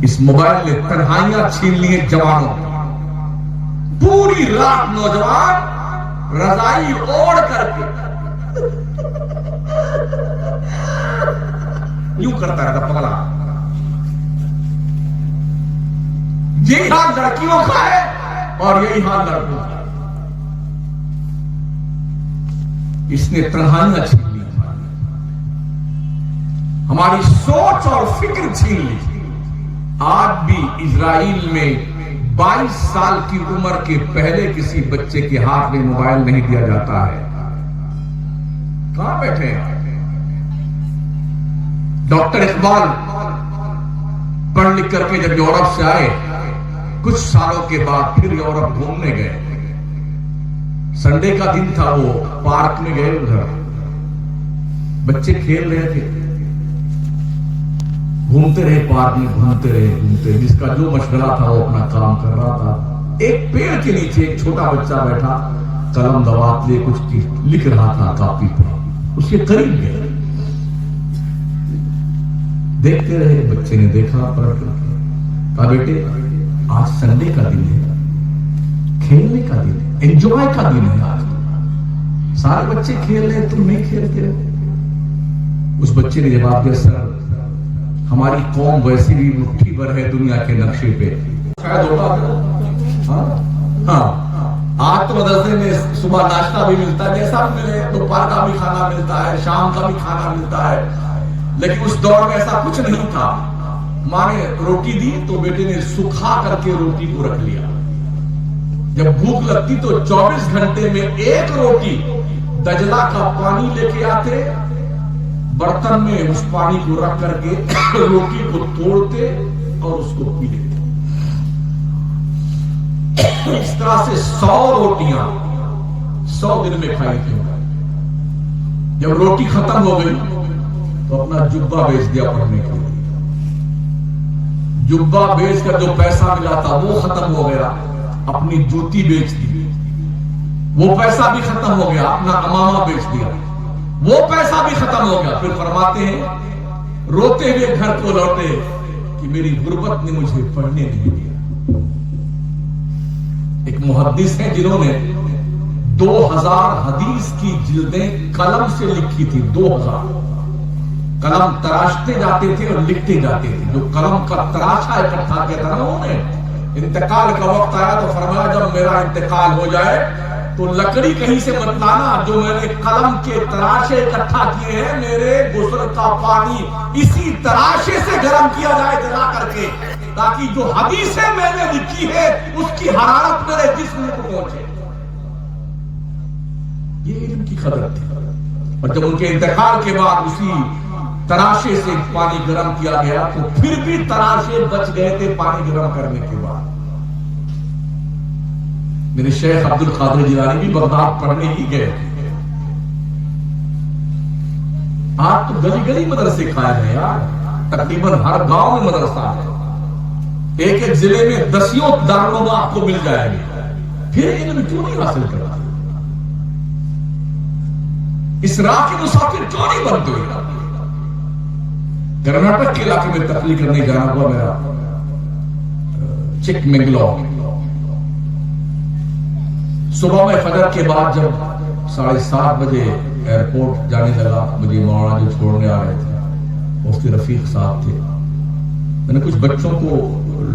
اس mobile نے تنہائیاں چھین لی ہیں جوانوں. پوری رات نوجوان رضائی اوڑھ کر کے یوں کرتا رہتا پگلا. یہی حال لڑکیوں کا ہے اور یہی حال لڑکوں کا. اس نے تنہائیاں چھین لی, ہماری سوچ اور فکر چھین لی. آج بھی اسرائیل میں 22 سال کی عمر کے پہلے کسی بچے کے ہاتھ میں موبائل نہیں دیا جاتا ہے. کہاں بیٹھے ہیں ڈاکٹر اقبال؟ پڑھ لکھ کر کے جب یورپ سے آئے, کچھ سالوں کے بعد پھر یورپ گھومنے گئے. سنڈے کا دن تھا, وہ پارک میں گئے. ادھر بچے کھیل رہے تھے, گھومتے رہے پارک میں, گھومتے رہے. جس کا جو مشغلہ تھا وہ اپنا کام کر رہا تھا. ایک پیڑ کے نیچے ایک چھوٹا بچہ بیٹھا, قلم دوات لے کچھ لکھ رہا تھا کاپی پہ. اس کے قریب گئے, دیکھتے رہے. بچے نے دیکھا, پلٹ کر کے کہا, بیٹے آج سنڈے کا دن ہے, کھیلنے کا دن ہے, انجوائے کا دن ہے. آج سارے بچے کھیل رہے, تم نہیں کھیلتے. اس بچے نے جواب دیا, سر ہماری قوم ویسی بھی مٹھی بھر ہے دنیا کے نقشے پہ. شاید ہوگا. ہاں آج تو مدرسے میں صبح ناشتہ بھی ملتا ہے, جیسا بھی ملے. دوپہر کا بھی کھانا ملتا ہے, شام کا بھی کھانا ملتا ہے. لیکن اس دور میں ایسا کچھ نہیں تھا. ماں نے روٹی دی تو بیٹے نے سکھا کر کے روٹی کو رکھ لیا. جب بھوک لگتی تو 24 گھنٹے میں ایک روٹی دجلہ کا پانی لے کے آتے, برتن میں اس پانی کو رکھ کر کے روٹی کو توڑتے اور اس کو پی لیتے. اس طرح سے 100 روٹیاں 100 دن میں کھائی تھی. جب روٹی ختم ہو گئی تو اپنا جبہ بیچ دیا پڑھنے کے لیے. جبہ بیچ کر جو پیسہ ملا تھا وہ ختم ہو گیا, اپنی جوتی بیچ دی. وہ پیسہ بھی ختم ہو گیا, اپنا امامہ بیچ دیا. وہ پیسہ بھی ختم ہو گیا. پھر فرماتے ہیں روتے ہوئے گھر کو لوٹے کہ میری غربت نے مجھے پڑھنے نہیں دیا. ایک محدث ہیں جنہوں نے 2000 حدیث کی جلدیں قلم سے لکھی تھی. 2000 قلم تراشتے جاتے تھے اور لکھتے جاتے تھے. جو قلم کا تراشا اکٹھا کیا تھا نا انہوں نے, انتقال کا وقت آیا تو فرمایا جب میرا انتقال ہو جائے تو لکڑی کہیں سے مت لانا, جو میں نے قلم کے تراشے اکٹھا کیے ہیں میرے غسل کا پانی اسی تراشے سے گرم کیا جائے جلا کر کے, تاکہ جو حدیثیں میں نے لکھی ہے اس کی حرارت میرے جسم کو پہنچے. یہ علم کی قدر تھی. اور جب ان کے انتقال کے بعد اسی تراشے سے پانی گرم کیا گیا تو پھر بھی تراشے بچ گئے تھے پانی گرم کرنے کے بعد. میرے شیخ عبد القادر جیلانی بھی بغداد پڑھنے ہی گئے. آج تو گلی گلی مدرسے قائم ہیں یار, تقریباً ہر گاؤں میں مدرسہ ہے. ایک ایک ضلع میں 10 دارالعلوم آپ کو مل جائے گا. پھر علم کیوں نہیں حاصل کرتا؟ اس راہ کے مسافر کیوں نہیں بنتے ہوئے؟ کرناٹک کے علاقے میں تقریر کرنے جانا ہوا میرا, چک منگلور. صبح میں فجر کے بعد جب 7:30 بجے ایئرپورٹ جانے لگا, مجھے مولانا جو چھوڑنے آ رہے تھے مفتی رفیق صاحب تھے. میں نے کچھ بچوں کو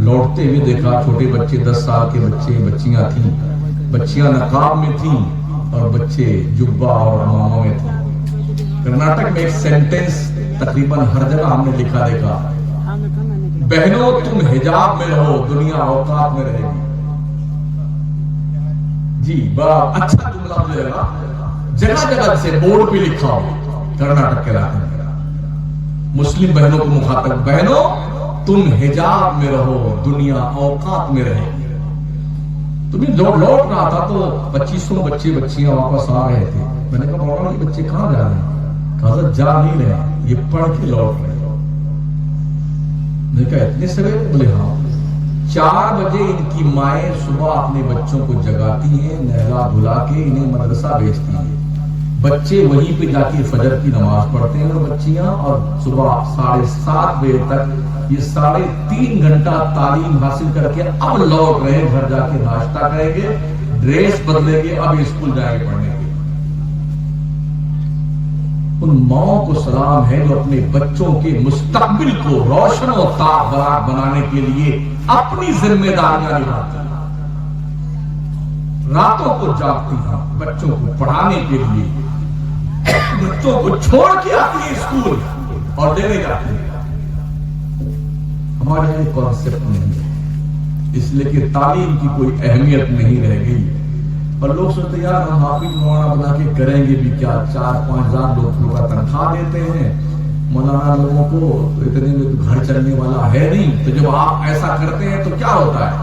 لوٹتے ہوئے دیکھا, چھوٹے بچے, 10 سال کے بچے, بچیاں تھیں. بچیاں نقاب میں تھیں اور بچے جبہ اور امامہ میں تھے. کرناٹک میں ایک سینٹنس تقریباً ہر جگہ ہم نے لکھا دیکھا, بہنوں تم حجاب میں رہو دنیا اوقات میں رہے گی. جی بڑا اچھا جملہ مجھے لگا. جگہ جگہ سے بورڈ پہ لکھا ہو کرناٹک کے علاقے میں, مسلم بہنوں کو مخاطب, بہنوں تم حجاب میں رہو دنیا اوقات میں رہے گی. تمہیں لوٹ رہا تھا تو 2500 بچے بچیاں واپس آ رہے تھے. میں نے کہا مولانا یہ بچے کہاں جا رہے ہیں؟ حضرت جا نہیں رہے, یہ پڑھ کے لوٹ رہے. میں نے کہا اتنے سویرے؟ بولے ہاں. 4 بجے ان کی مائیں صبح اپنے بچوں کو جگاتی ہیں, نہلا دھلا کے انہیں مدرسہ بھیجتی ہیں. بچے وہیں پہ جا کے فجر کی نماز پڑھتے ہیں اور بچیاں, اور صبح 7:30 بجے تک یہ 3.5 گھنٹہ تعلیم حاصل کر کے اب لوٹ رہے ہیں، گھر جا کے ناشتہ کریں گے، ڈریس بدلیں گے، اب اسکول جائیں گے پڑھنے کے۔ ان ماؤں کو سلام ہے جو اپنے بچوں کے مستقبل کو روشن و تابناک بنانے کے لیے اپنی ذمہ داریاں نبھاتی ہیں، راتوں کو جاگتی ہیں بچوں کو پڑھانے کے لیے، بچوں کو چھوڑ کے آتی ہے اسکول اور دینے جاتی ہے۔ ہمارے یہ کانسیپٹ نہیں ہے، اس لیے کہ تعلیم کی کوئی اہمیت نہیں رہ گئی، اور لوگ سوچتے ہیں یار ہم حافظ مولانا بنا کے کریں گے بھی کیا، 4-5 ہزار لوگوں کا تنخواہ دیتے ہیں مولانا لوگوں کو، تو اتنے میں تو گھر چلنے والا ہے نہیں۔ تو جب آپ ایسا کرتے ہیں تو کیا ہوتا ہے؟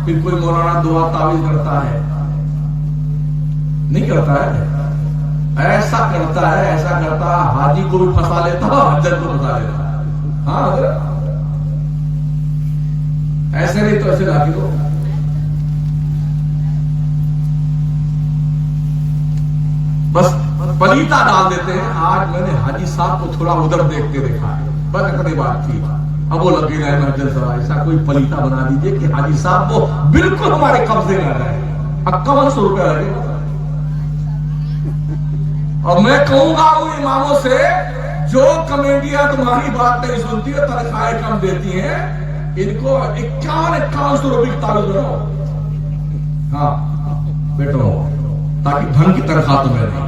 پھر کوئی مولانا دعا تعویذ کرتا ہے؟ نہیں کرتا ہے، ایسا کرتا ہے، ایسا کرتا ہے حاجی کو بھی پھنسا لیتا ہے، حجت کو پھنسا لیتا ہے۔ ہاں حضرت ایسے نہیں تو ایسے لاکھی دو۔ بس پلیتا ڈال دیتے ہیں۔ آج میں نے حاجی صاحب کو تھوڑا ادھر دیکھتے دیکھا ہے، بس اتنی بات تھی، اب وہ لگی رہے محجل سوا ایسا کوئی پلیتا بنا دیجئے کہ حاجی صاحب کو بالکل ہمارے قبضے میں رہے، 5100 روپیہ لگے۔ اور میں کہوں گا ان اماموں سے جو کمیٹیاں تمہاری بات نہیں سنتی ہے، تنخواہیں کم دیتی ہیں، ان کو 5100 روپے کی تعلق بناؤ، ہاں بیٹھو، تاکہ ڈھنگ کی تنخواہ تمہیں رہے۔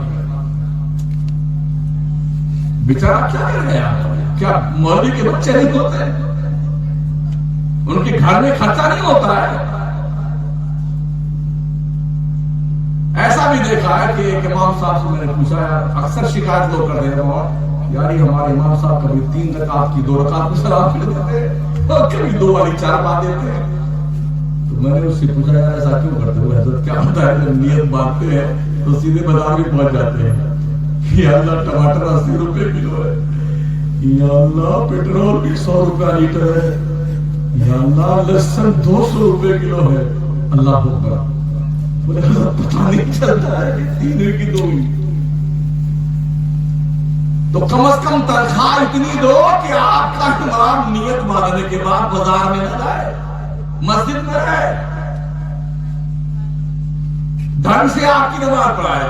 بیچارہ کیا کر رہے ہیں؟ کیا مولوی کے بچے نہیں ہوتے؟ ان کے گھر میں خرچہ نہیں ہوتا ہے؟ ایسا بھی دیکھا ہے کہ ایک امام صاحب سے میں نے پوچھا، یار اکثر شکایت لوگ کر دیتے ہیں یار یہ ہمارے امام صاحب کبھی 3 رکعت کی 2 رکعت میں سلام پھر دیتے ہیں اور کبھی 2 والی 4 پا دیتے ہیں۔ تو میں نے اس سے پوچھا یار ایسا کیوں کرتے ہو حضرت؟ کیا ہوتا ہے جب نیت باندھتے ہیں تو سیدھے بازار میں پہنچ جاتے ہیں، یا اللہ ٹماٹر 80 روپے کلو ہے، یا اللہ پیٹرول بھی 100 روپے لیٹر ہے، یا اللہ لہسن 200 روپے کلو ہے، اللہ اکبر، بولے حضرت پتہ نہیں چلتا ہے کہ 3 کی 2 ہی، تو کم از کم تنخواہ اتنی دو کہ آپ کا امام نیت باندھنے کے بعد بازار میں نہ جائے، مسجد میں رہے، ڈھنگ سے آپ کی نماز پڑھائے۔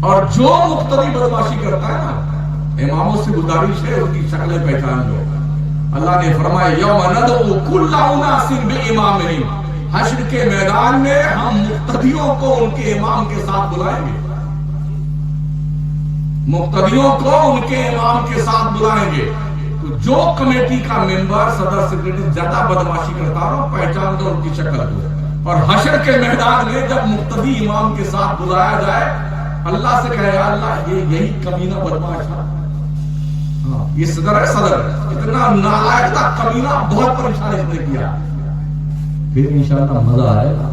اور جو مقتدی بدماشی کرتا ہے نا، اماموں سے گزارش ہے اس کی شکلیں پہچان لو۔ اللہ نے فرمایا یوم ندعو کل اناس بامامہم، حشر کے میدان میں ہم مقتدیوں کو ان کے امام کے ساتھ بلائیں گے، مقتدیوں کو ان کے امام کے ساتھ بلائیں گے۔ تو جو کمیٹی کا ممبر صدر سیکریٹری زیادہ بدماشی کرتا ہو پہچان دو ان کی شکل کو، اور حشر کے میدان میں جب مقتدی امام کے ساتھ بلایا جائے اللہ سے کہے یا اللہ یہی کمینہ بدماش تھا، یہ صدر ہے، صدر اتنا نالائق تھا، کمینہ، بہت پریشان اس نے کیا، پھر انشاءاللہ مزہ آئے گا۔